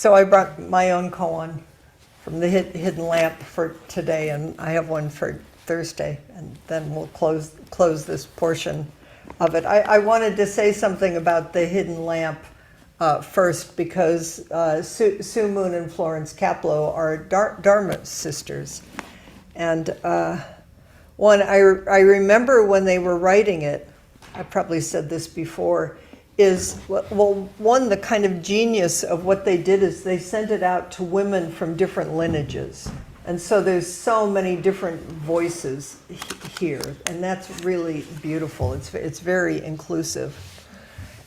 So I brought my own koan from the Hidden Lamp for today, and I have one for Thursday, and then we'll close this portion of it. I wanted to say something about the Hidden Lamp first, because Sue Moon and Florence Kaplow are Dharma sisters. And I remember when they were writing it, I probably said this before, is, well, one, the kind of genius of what they did is they sent it out to women from different lineages. And so there's so many different voices here, and that's really beautiful. It's very inclusive.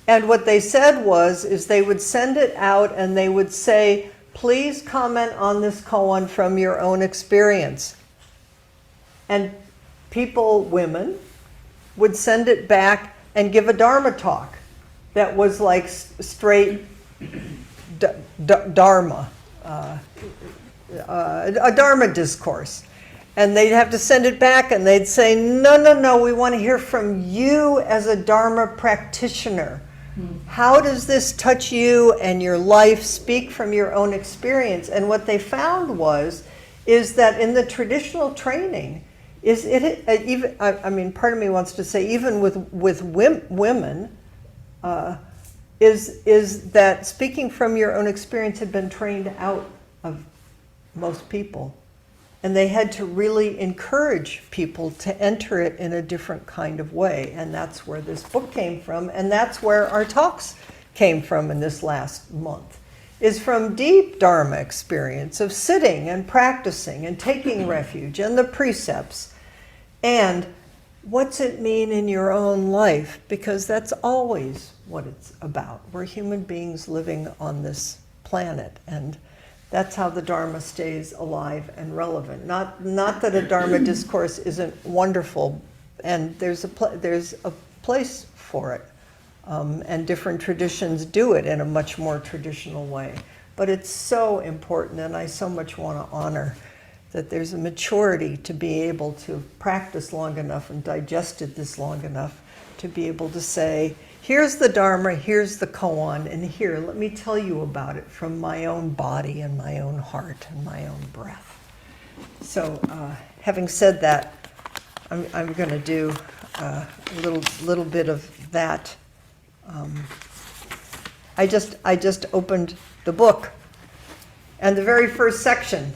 And what they said is they would send it out and they would say, please comment on this koan from your own experience. And people, women, would send it back and give a Dharma talk that was like straight Dharma, a Dharma discourse. And they'd have to send it back and they'd say, no, we want to hear from you as a Dharma practitioner. How does this touch you and your life? Speak from your own experience. And what they found is that in the traditional training, part of me wants to say, even with women, is that speaking from your own experience had been trained out of most people. And they had to really encourage people to enter it in a different kind of way. And that's where this book came from, and that's where our talks came from in this last month, is from deep Dharma experience of sitting and practicing and taking refuge and the precepts. And what's it mean in your own life? Because that's always what it's about. We're human beings living on this planet, and that's how the Dharma stays alive and relevant. Not that a Dharma discourse isn't wonderful, and there's a place for it, and different traditions do it in a much more traditional way. But it's so important, and I so much want to honor that there's a maturity to be able to practice long enough and digested this long enough to be able to say, here's the Dharma, here's the koan, and here, let me tell you about it from my own body and my own heart and my own breath. So, having said that, I'm going to do a little bit of that. I just opened the book, and the very first section,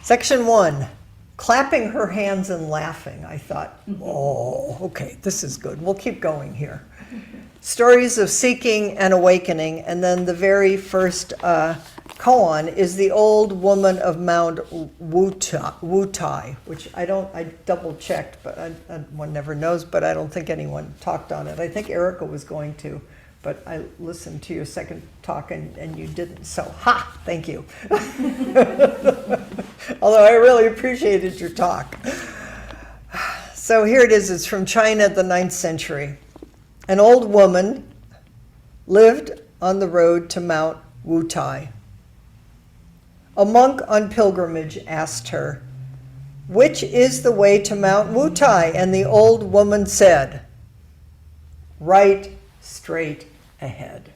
Section 1, clapping her hands and laughing. I thought, oh, okay, this is good. We'll keep going here. Stories of seeking and awakening. And then the very first koan is the old woman of Mount Wutai, which I double checked, but one never knows, but I don't think anyone talked on it. I think Erica was going to, but I listened to your second talk and you didn't, so thank you. Although I really appreciated your talk. So here it is. It's from China, the 9th century. An old woman lived on the road to Mount Wutai. A monk on pilgrimage asked her, "Which is the way to Mount Wutai?" And the old woman said, "Right straight ahead."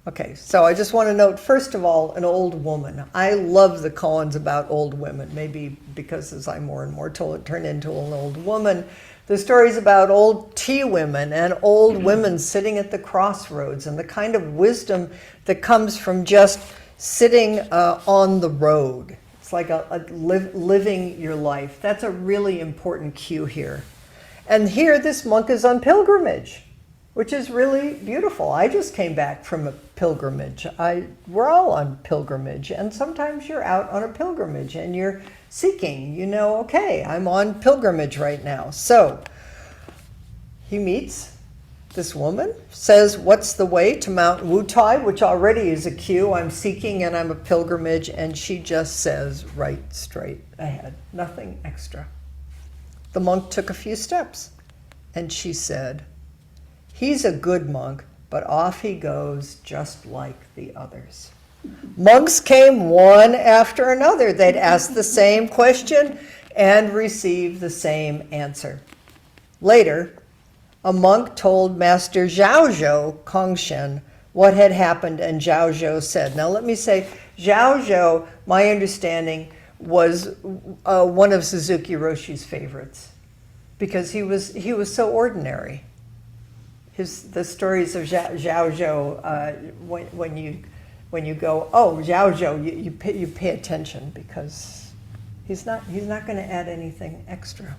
Okay, so I just want to note, first of all, an old woman. I love the koans about old women, maybe because as I more and more turn into an old woman. The stories about old tea women and old women sitting at the crossroads and the kind of wisdom that comes from just sitting on the road. It's like living your life. That's a really important cue here. And here this monk is on pilgrimage, which is really beautiful. I just came back from a pilgrimage. We're all on pilgrimage, and sometimes you're out on a pilgrimage and you're seeking, okay, I'm on pilgrimage right now. So he meets this woman, says, "What's the way to Mount Wutai?" which already is a cue. I'm seeking and I'm a pilgrimage, and she just says, "Right straight ahead," nothing extra. The monk took a few steps, and she said, "He's a good monk, but off he goes just like the others." Monks came one after another. They'd ask the same question and receive the same answer. Later, a monk told Master Zhaozhou Kongshen what had happened, and Zhao Zhou said. Now let me say, Zhao Zhou, my understanding, was one of Suzuki Roshi's favorites because he was so ordinary. The stories of Zhao Zhou, when you go, oh, Zhao Zhou, you pay attention because he's not going to add anything extra.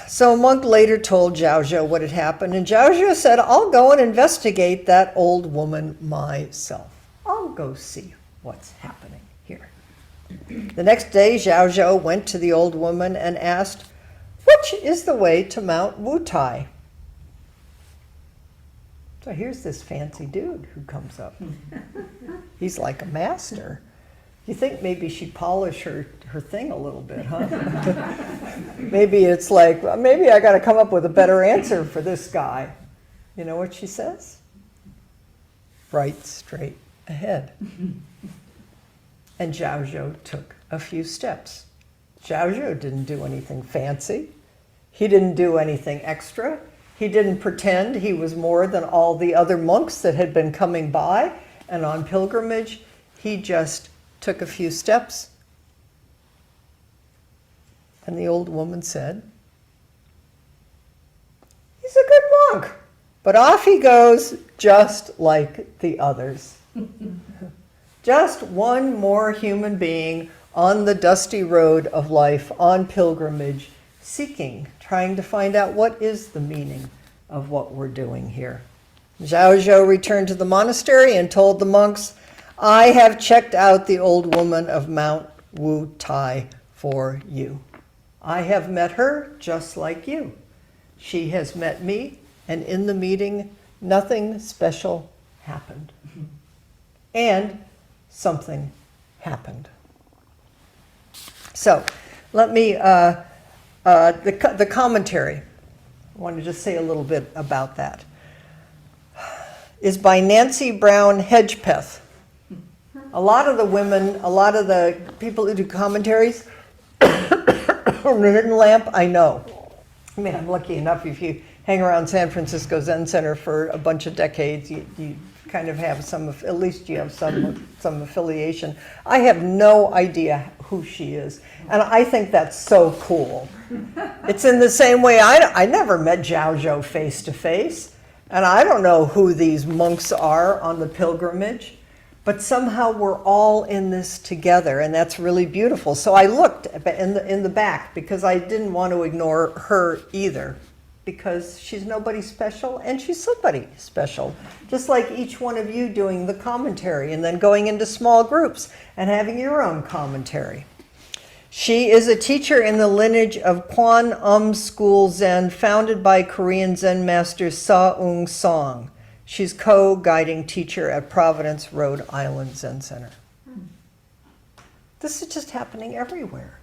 So a monk later told Zhao Zhou what had happened, and Zhao Zhou said, I'll go and investigate that old woman myself. I'll go see what's happening here. The next day, Zhao Zhou went to the old woman and asked, which is the way to Mount Wutai? So here's this fancy dude who comes up. He's like a master. You think maybe she'd polish her thing a little bit, huh? Maybe it's like, well, maybe I got to come up with a better answer for this guy. You know what she says? Right straight ahead. And Zhao Zhou took a few steps. Zhao Zhou didn't do anything fancy. He didn't do anything extra. He didn't pretend he was more than all the other monks that had been coming by and on pilgrimage. He just took a few steps. And the old woman said, he's a good monk, but off he goes just like the others. Just one more human being on the dusty road of life, on pilgrimage, seeking, trying to find out what is the meaning of what we're doing here. Zhao Zhou returned to the monastery and told the monks, I have checked out the old woman of Mount Wutai for you. I have met her just like you. She has met me, and in the meeting, nothing special happened. And something happened. So, let me, the commentary, I want to just say a little bit about that, is by Nancy Brown Hedgepeth. A lot of the women, a lot of the people who do commentaries on the Hidden Lamp, I know. I mean, I'm lucky enough if you hang around San Francisco Zen Center for a bunch of decades, you kind of have some, at least you have some affiliation. I have no idea who she is, and I think that's so cool. It's in the same way I never met Zhao Zhou face to face, and I don't know who these monks are on the pilgrimage, but somehow we're all in this together, and that's really beautiful. So I looked in the back because I didn't want to ignore her either, because she's nobody special and she's somebody special. Just like each one of you doing the commentary and then going into small groups and having your own commentary. She is a teacher in the lineage of Kwan School Zen, founded by Korean Zen master Sa-Ung Song. She's co-guiding teacher at Providence, Rhode Island Zen Center. This is just happening everywhere.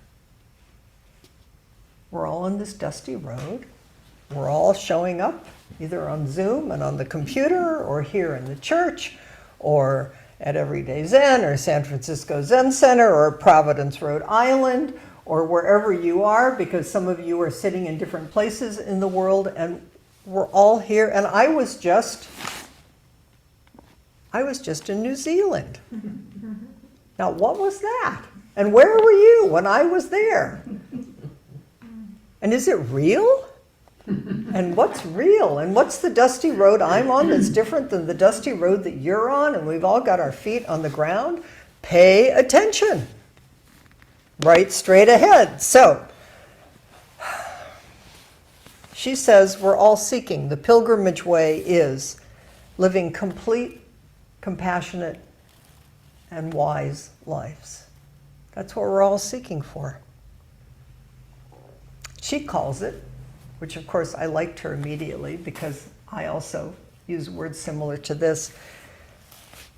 We're all on this dusty road. We're all showing up either on Zoom and on the computer or here in the church or at Everyday Zen or San Francisco Zen Center or Providence, Rhode Island or wherever you are, because some of you are sitting in different places in the world, and we're all here. And I was just in New Zealand. Now, what was that? And where were you when I was there? And is it real? And what's real? And what's the dusty road I'm on that's different than the dusty road that you're on? And we've all got our feet on the ground. Pay attention. Right straight ahead. So, she says we're all seeking. The pilgrimage way is living complete, compassionate, and wise lives. That's what we're all seeking for. She calls it, which of course I liked her immediately because I also use words similar to this.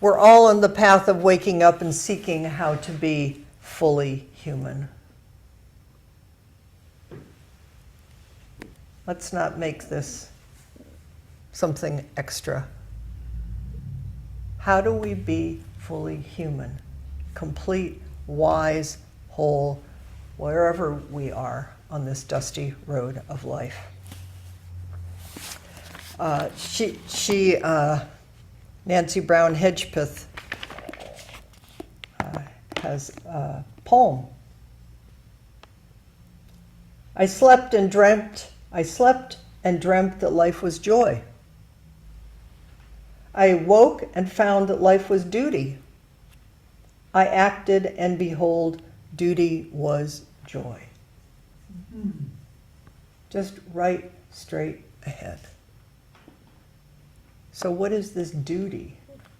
We're all on the path of waking up and seeking how to be fully human. Let's not make this something extra. How do we be fully human, complete, wise, whole, wherever we are on this dusty road of life? Nancy Brown Hedgepeth has a poem. I slept and dreamt that life was joy. I awoke and found that life was duty. I acted and behold, duty was joy. Just right straight ahead. So what is this duty,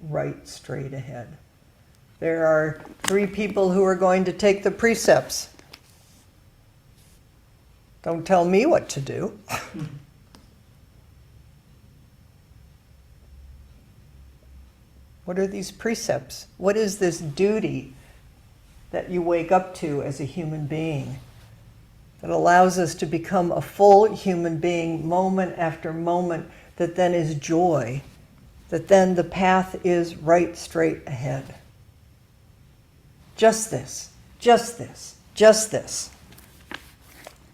right straight ahead? There are 3 people who are going to take the precepts. Don't tell me what to do. What are these precepts? What is this duty that you wake up to as a human being that allows us to become a full human being moment after moment, that then is joy, that then the path is right straight ahead? Just this, just this, just this.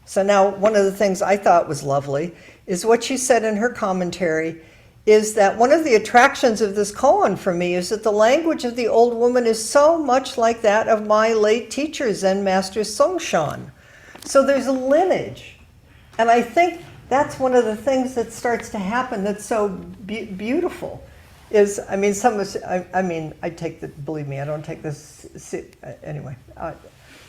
So now one of the things I thought was lovely is what she said in her commentary, is that one of the attractions of this koan for me is that the language of the old woman is so much like that of my late teacher, Zen Master Songshan. So there's a lineage. And I think that's one of the things that starts to happen that's so beautiful. Is, I mean, I take the, believe me, I don't take this, anyway.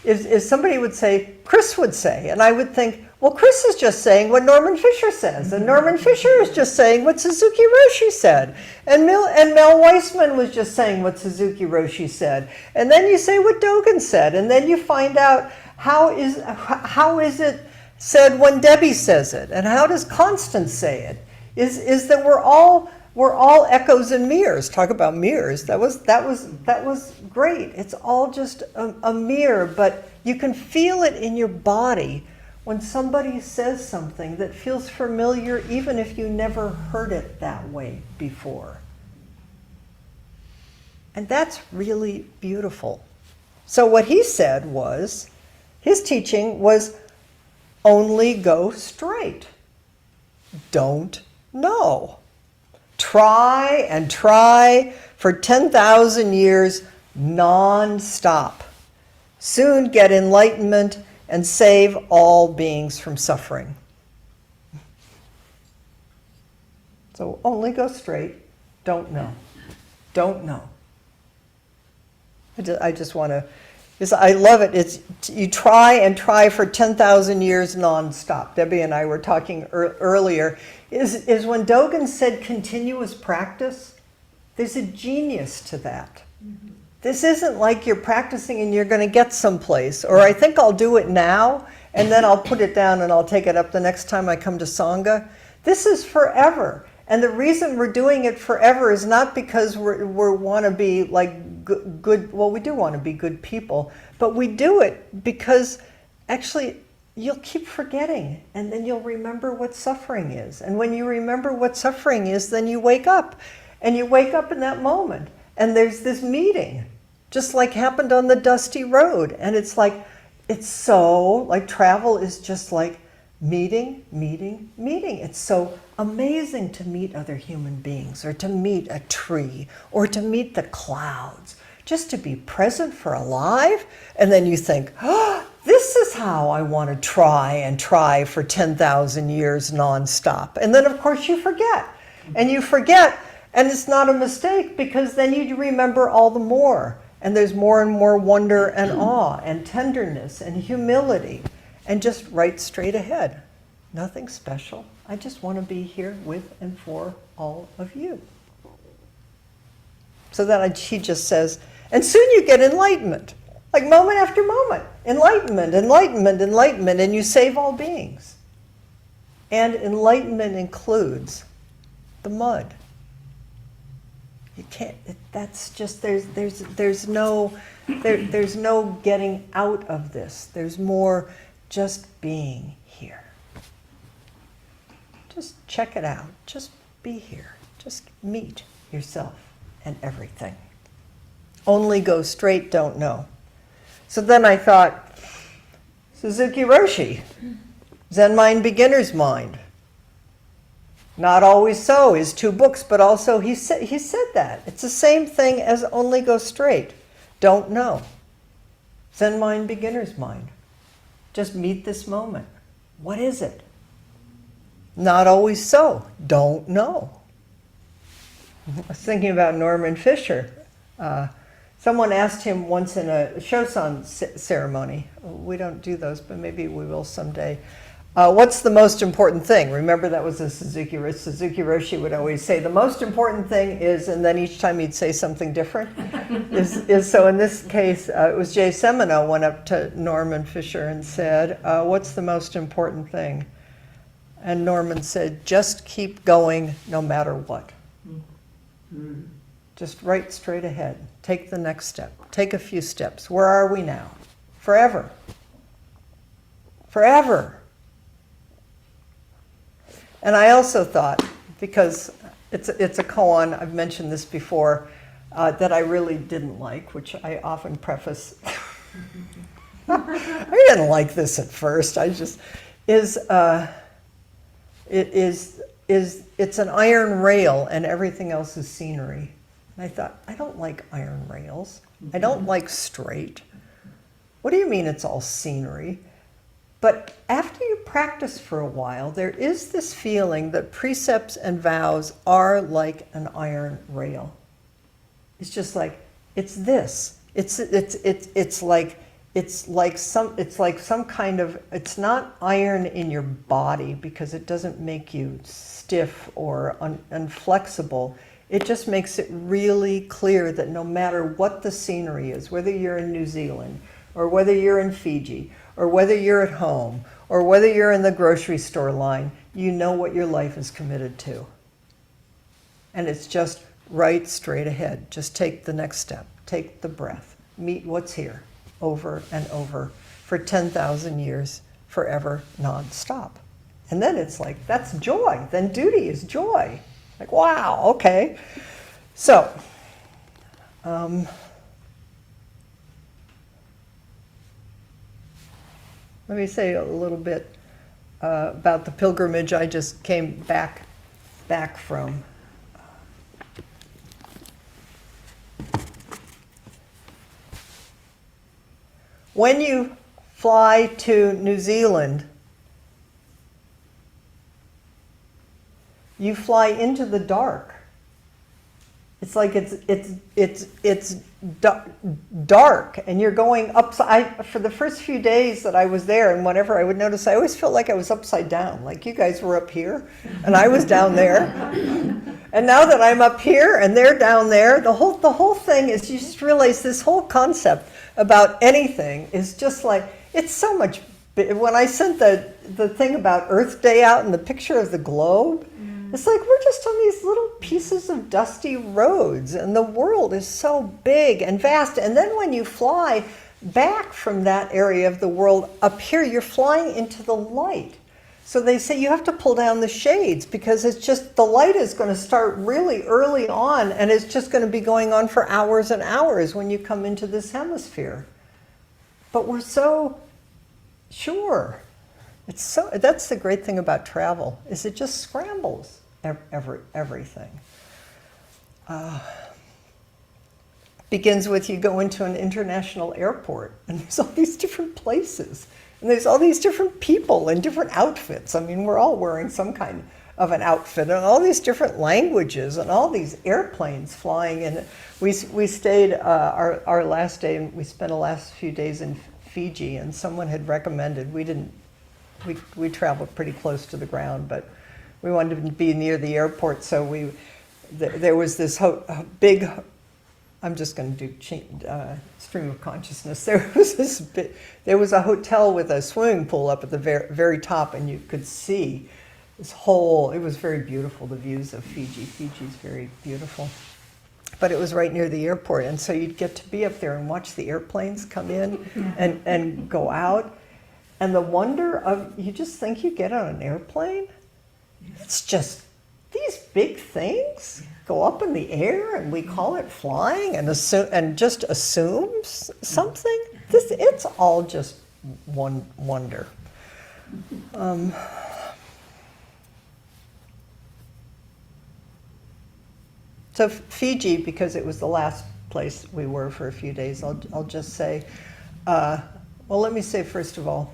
Is somebody would say, Chris would say, and I would think, well, Chris is just saying what Norman Fisher says, and Norman Fisher is just saying what Suzuki Roshi said, and Mel Weissman was just saying what Suzuki Roshi said, and then you say what Dogen said, and then you find out how is it said when Debbie says it, and how does Constance say it? Is that we're all echoes and mirrors. Talk about mirrors. That was great. It's all just a mirror, but you can feel it in your body when somebody says something that feels familiar, even if you never heard it that way before. And that's really beautiful. So what he said was, his teaching was, only go straight. Don't know. Try and try for 10,000 years non-stop. Soon get enlightenment and save all beings from suffering. So only go straight, don't know. Don't know. I just want to, I love it. It's, you try and try for 10,000 years non-stop. Debbie and I were talking earlier, is when Dogen said continuous practice, there's a genius to that. Mm-hmm. This isn't like you're practicing and you're going to get someplace, or I think I'll do it now, and then I'll put it down and I'll take it up the next time I come to Sangha. This is forever. And the reason we're doing it forever is not because we want to be like good, well, we do want to be good people, but we do it because actually you'll keep forgetting, and then you'll remember what suffering is. And when you remember what suffering is, then you wake up. And you wake up in that moment, and there's this meeting, just like happened on the dusty road. And it's like, it's so, like travel is just like meeting, meeting, meeting. It's so amazing to meet other human beings, or to meet a tree, or to meet the clouds, just to be present for alive. And then you think, oh, this is how I want to try and try for 10,000 years nonstop. And then of course you forget, and you forget. And it's not a mistake, because then you remember all the more. And there's more and more wonder and awe and tenderness and humility, and just right straight ahead. Nothing special. I just want to be here with and for all of you. So then she just says, and soon you get enlightenment. Like moment after moment. Enlightenment, enlightenment, enlightenment, and you save all beings. And enlightenment includes the mud. You can't, that's just, there's no getting out of this. There's more just being here. Just check it out. Just be here. Just meet yourself and everything. Only go straight, don't know. So then I thought, Suzuki Roshi, Zen Mind, Beginner's Mind. Not always so is two books, but also he said that. It's the same thing as only go straight. Don't know. Zen mind, beginner's mind. Just meet this moment. What is it? Not always so. Don't know. I was thinking about Norman Fischer. Someone asked him once in a Shoshan ceremony, we don't do those, but maybe we will someday, what's the most important thing? Remember, that was a Suzuki Roshi would always say, the most important thing is, and then each time he'd say something different. So in this case, it was Jay Semino went up to Norman Fischer and said, what's the most important thing? And Norman said, just keep going no matter what. Mm-hmm. Just right straight ahead. Take the next step. Take a few steps. Where are we now? Forever. Forever. And I also thought, because it's a koan, I've mentioned this before, that I really didn't like, which I often preface. I didn't like this at first. It's an iron rail and everything else is scenery. And I thought, I don't like iron rails. I don't like straight. What do you mean it's all scenery? But after you practice for a while, there is this feeling that precepts and vows are like an iron rail. It's just like, it's this. It's like some kind of, it's not iron in your body because it doesn't make you stiff or inflexible. It just makes it really clear that no matter what the scenery is, whether you're in New Zealand or whether you're in Fiji or whether you're at home or whether you're in the grocery store line, you know what your life is committed to. And it's just right straight ahead. Just take the next step. Take the breath. Meet what's here over and over for 10,000 years, forever, non-stop. And then it's like, that's joy. Then duty is joy. Like, wow, okay. So, let me say a little bit about the pilgrimage I just came back from. When you fly to New Zealand, you fly into the dark. It's like it's dark, and you're going upside. For the first few days that I was there, and whenever I would notice, I always felt like I was upside down. Like you guys were up here, and I was down there. And now that I'm up here and they're down there, the whole thing is, you just realize this whole concept about anything is just like, it's so much. When I sent the thing about Earth Day out and the picture of the globe, it's like we're just on these little pieces of dusty roads, and the world is so big and vast. And then when you fly back from that area of the world up here, you're flying into the light. So they say you have to pull down the shades because it's just, the light is going to start really early on, and it's just going to be going on for hours and hours when you come into this hemisphere. But we're so sure. That's the great thing about travel, is it just scrambles everything. Begins with, you go into an international airport and there's all these different places and there's all these different people in different outfits. I mean, we're all wearing some kind of an outfit, and all these different languages and all these airplanes flying. And we stayed our last day, and we spent the last few days in Fiji, and someone had recommended, we traveled pretty close to the ground, but we wanted to be near the airport, so there was this big, I'm just going to do stream of consciousness. There was a hotel with a swimming pool up at the very top, and you could see this whole, it was very beautiful, the views of Fiji. Fiji's very beautiful. But it was right near the airport, and so you'd get to be up there and watch the airplanes come in and go out. And the wonder of, you just think you get on an airplane? It's just, these big things go up in the air, and we call it flying, and just assumes something. It's all just wonder. So Fiji, because it was the last place we were for a few days, I'll just say, well, let me say first of all,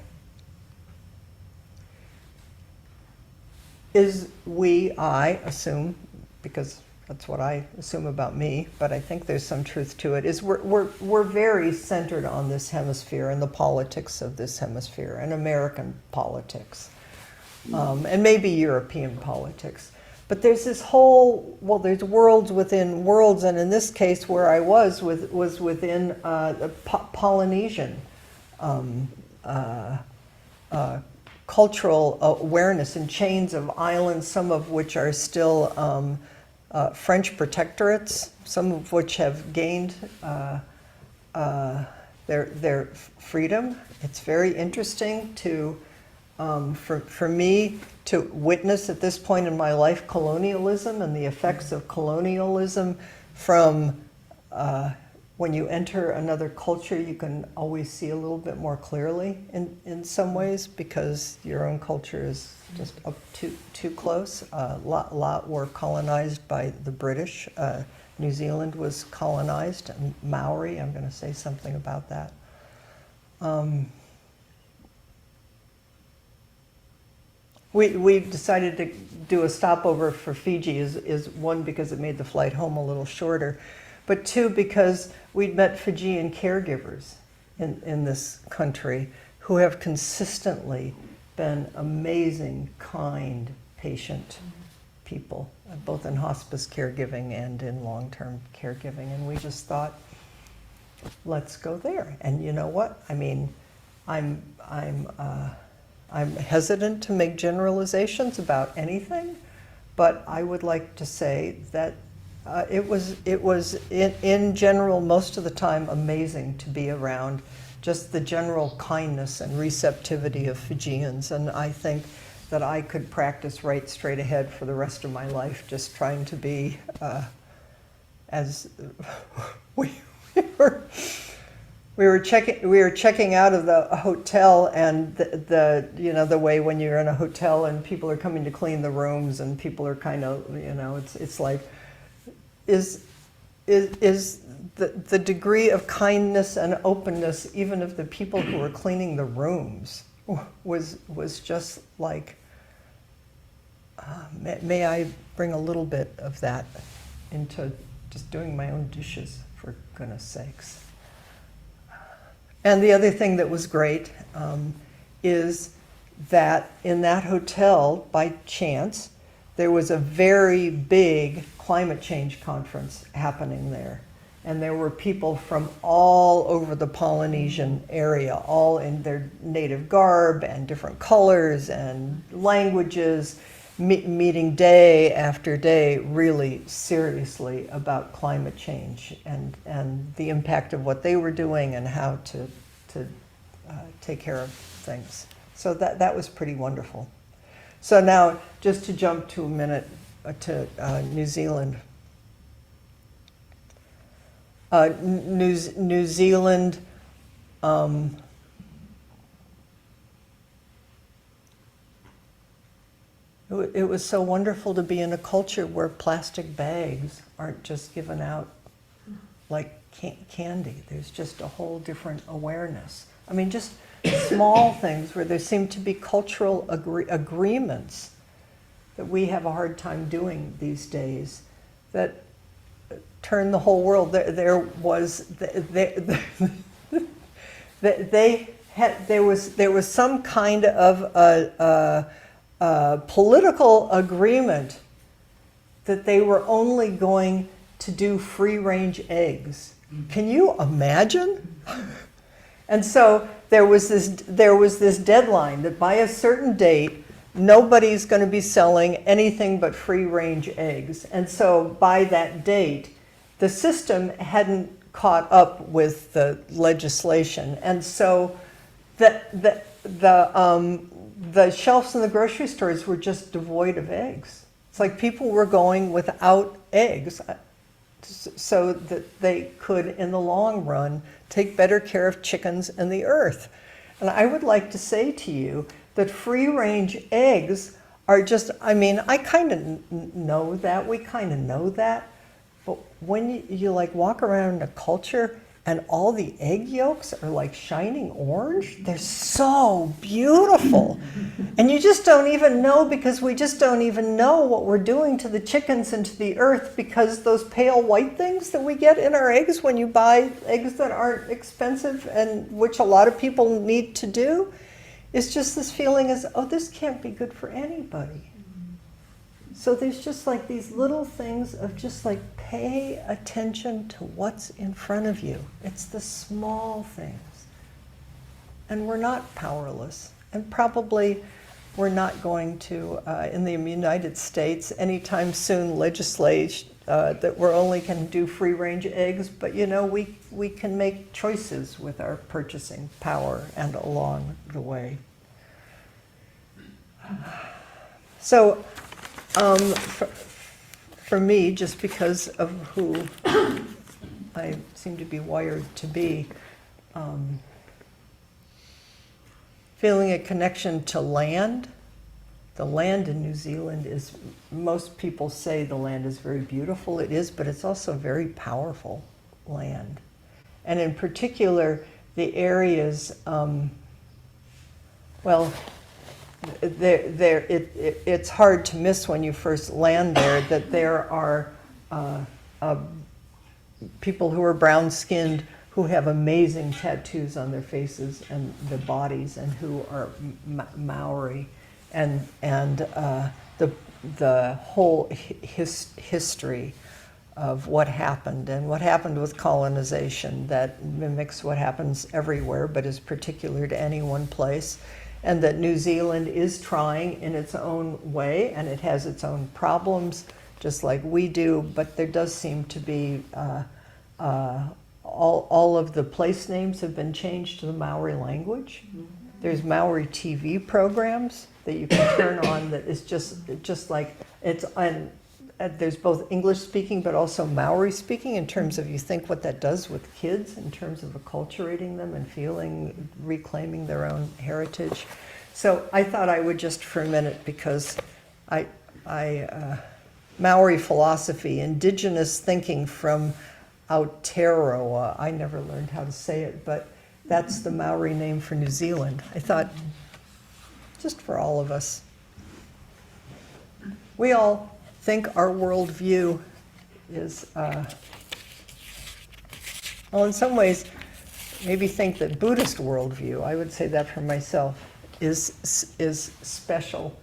I assume, because that's what I assume about me, but I think there's some truth to it, is we're very centered on this hemisphere and the politics of this hemisphere and American politics, and maybe European politics. But there's this whole, well, there's worlds within worlds, and in this case where I was within the Polynesian cultural awareness in chains of islands, some of which are still French protectorates, some of which have gained their freedom. It's very interesting to, for me, to witness at this point in my life colonialism and the effects of colonialism from when you enter another culture, you can always see a little bit more clearly in some ways, because your own culture is just up too close. A lot were colonized by the British. New Zealand was colonized, and Maori, I'm going to say something about that. We decided to do a stopover for Fiji, is one, because it made the flight home a little shorter, but two, because we'd met Fijian caregivers in this country who have consistently been amazing, kind, patient people, both in hospice caregiving and in long-term caregiving. And we just thought, let's go there. And you know what? I mean, I'm hesitant to make generalizations about anything, but I would like to say that it was in general most of the time amazing to be around just the general kindness and receptivity of Fijians, and I think that I could practice right straight ahead for the rest of my life, just trying to be as we were checking out of the hotel, and the way when you're in a hotel and people are coming to clean the rooms and people are kind of, it's like, is the degree of kindness and openness, even of the people who were cleaning the rooms, was just like, may I bring a little bit of that into just doing my own dishes, for goodness sakes. And the other thing that was great is that in that hotel, by chance, there was a very big climate change conference happening there. And there were people from all over the Polynesian area, all in their native garb and different colors and languages, meeting day after day really seriously about climate change and the impact of what they were doing and how to take care of things. So that was pretty wonderful. So now, just to jump to a minute to New Zealand. New Zealand, it was so wonderful to be in a culture where plastic bags aren't just given out like candy. There's just a whole different awareness. I mean, just small things where there seem to be cultural agreements that we have a hard time doing these days that turn the whole world. There was some kind of a political agreement that they were only going to do free-range eggs. Can you imagine? And so there was this deadline that by a certain date, nobody's going to be selling anything but free-range eggs. And so by that date, the system hadn't caught up with the legislation. And so the shelves in the grocery stores were just devoid of eggs. It's like people were going without eggs so that they could, in the long run, take better care of chickens and the earth. And I would like to say to you that free-range eggs are just, I mean, I kind of know that, we kind of know that, But when you like walk around in a culture and all the egg yolks are like shining orange, they're so beautiful. And you just don't even know, because we just don't even know what we're doing to the chickens and to the earth, because those pale white things that we get in our eggs when you buy eggs that aren't expensive, and which a lot of people need to do, is just this feeling as, oh, this can't be good for anybody. So there's just like these little things of just like pay attention to what's in front of you. It's the small things. And we're not powerless. And probably we're not going to, in the United States, anytime soon legislate that we're only can do free-range eggs. But you know, we can make choices with our purchasing power and along the way. So, for me, just because of who I seem to be wired to be, feeling a connection to land. The land in New Zealand is, most people say the land is very beautiful. It is, but it's also very powerful land. And in particular, the areas, well, it's hard to miss when you first land there that there are people who are brown-skinned who have amazing tattoos on their faces and their bodies, and who are Maori, and the whole history of what happened with colonization that mimics what happens everywhere but is particular to any one place. And that New Zealand is trying in its own way, and it has its own problems, just like we do, but there does seem to be, all of the place names have been changed to the Maori language. There's Maori TV programs that you can turn on that is just like, it's, and there's both English speaking but also Maori speaking, in terms of, you think what that does with kids in terms of acculturating them and feeling, reclaiming their own heritage. So I thought I would just for a minute, because Maori philosophy, indigenous thinking from Aotearoa, I never learned how to say it, but that's the Maori name for New Zealand. I thought, just for all of us, we all think our worldview is, well, in some ways, maybe think that Buddhist worldview, I would say that for myself, is special.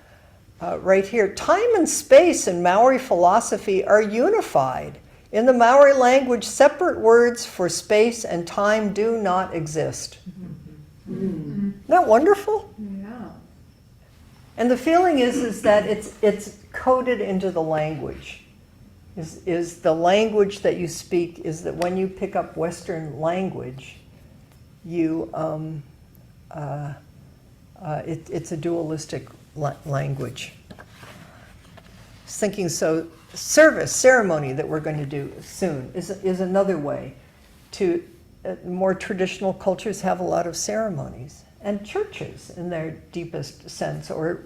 Right here, time and space in Maori philosophy are unified. In the Maori language, separate words for space and time do not exist. Isn't that wonderful? Yeah. And the feeling is that it's coded into the language. Is the language that you speak, is that when you pick up Western language, you it's a dualistic language. Thinking so, ceremony that we're going to do soon is another way to, more traditional cultures have a lot of ceremonies, and churches in their deepest sense, or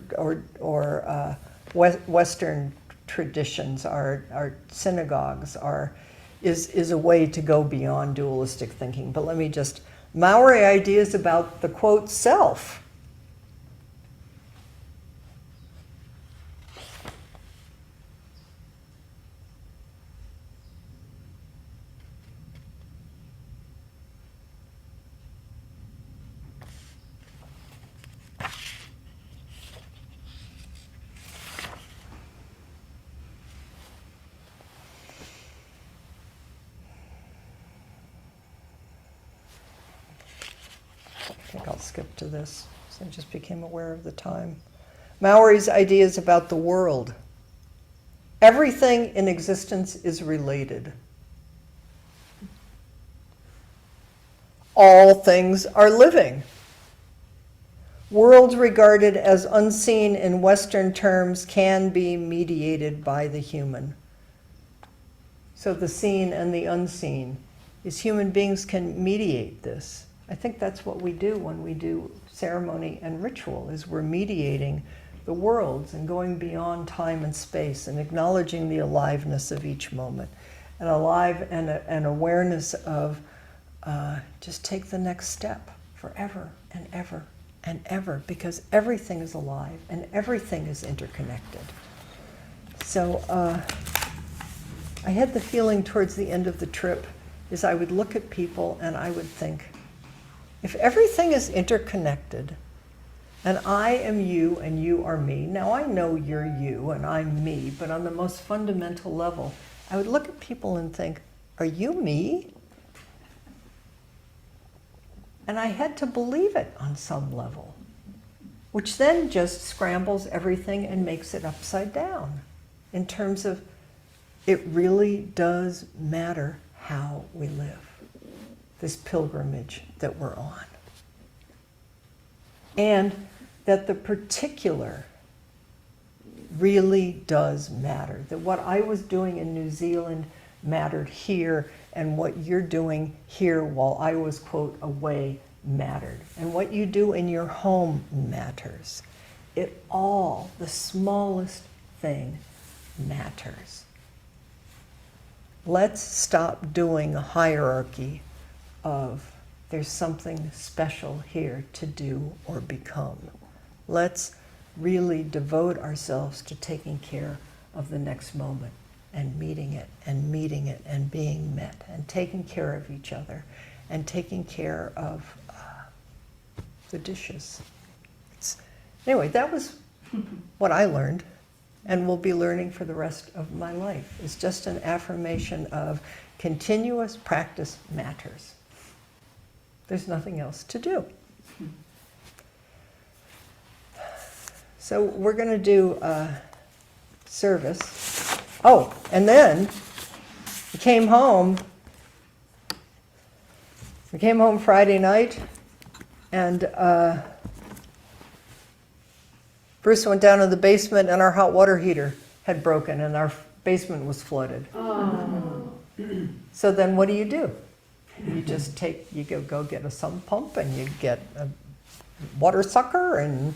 Western traditions, our synagogues is a way to go beyond dualistic thinking. But let me just, Maori ideas about the quote self. I think I'll skip to this, so I just became aware of the time. Maori's ideas about the world. Everything in existence is related. All things are living. Worlds regarded as unseen in Western terms can be mediated by the human. So the seen and the unseen is, human beings can mediate this. I think that's what we do when we do ceremony and ritual, is we're mediating the worlds and going beyond time and space and acknowledging the aliveness of each moment. and alive, and an awareness of just take the next step forever and ever and ever, because everything is alive and everything is interconnected. So I had the feeling towards the end of the trip is I would look at people and I would think, if everything is interconnected, and I am you and you are me, now I know you're you and I'm me, but on the most fundamental level, I would look at people and think, are you me? And I had to believe it on some level, which then just scrambles everything and makes it upside down in terms of it really does matter how we live, this pilgrimage that we're on. And that the particular really does matter. That what I was doing in New Zealand mattered here, and what you're doing here while I was, quote, away mattered. And what you do in your home matters. It all, the smallest thing, matters. Let's stop doing a hierarchy of there's something special here to do or become. Let's really devote ourselves to taking care of the next moment and meeting it and being met and taking care of each other and taking care of the dishes. Anyway, that was what I learned and will be learning for the rest of my life. It's just an affirmation of continuous practice matters. There's nothing else to do. So we're going to do service. Oh, and then we came home. We came home Friday night, and Bruce went down to the basement, and our hot water heater had broken, and our basement was flooded. Oh. So then what do? You just you go get a sump pump, and you get a water sucker, and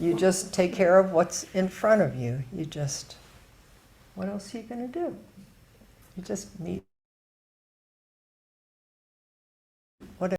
you just take care of what's in front of you. What else are you going to do? You just meet.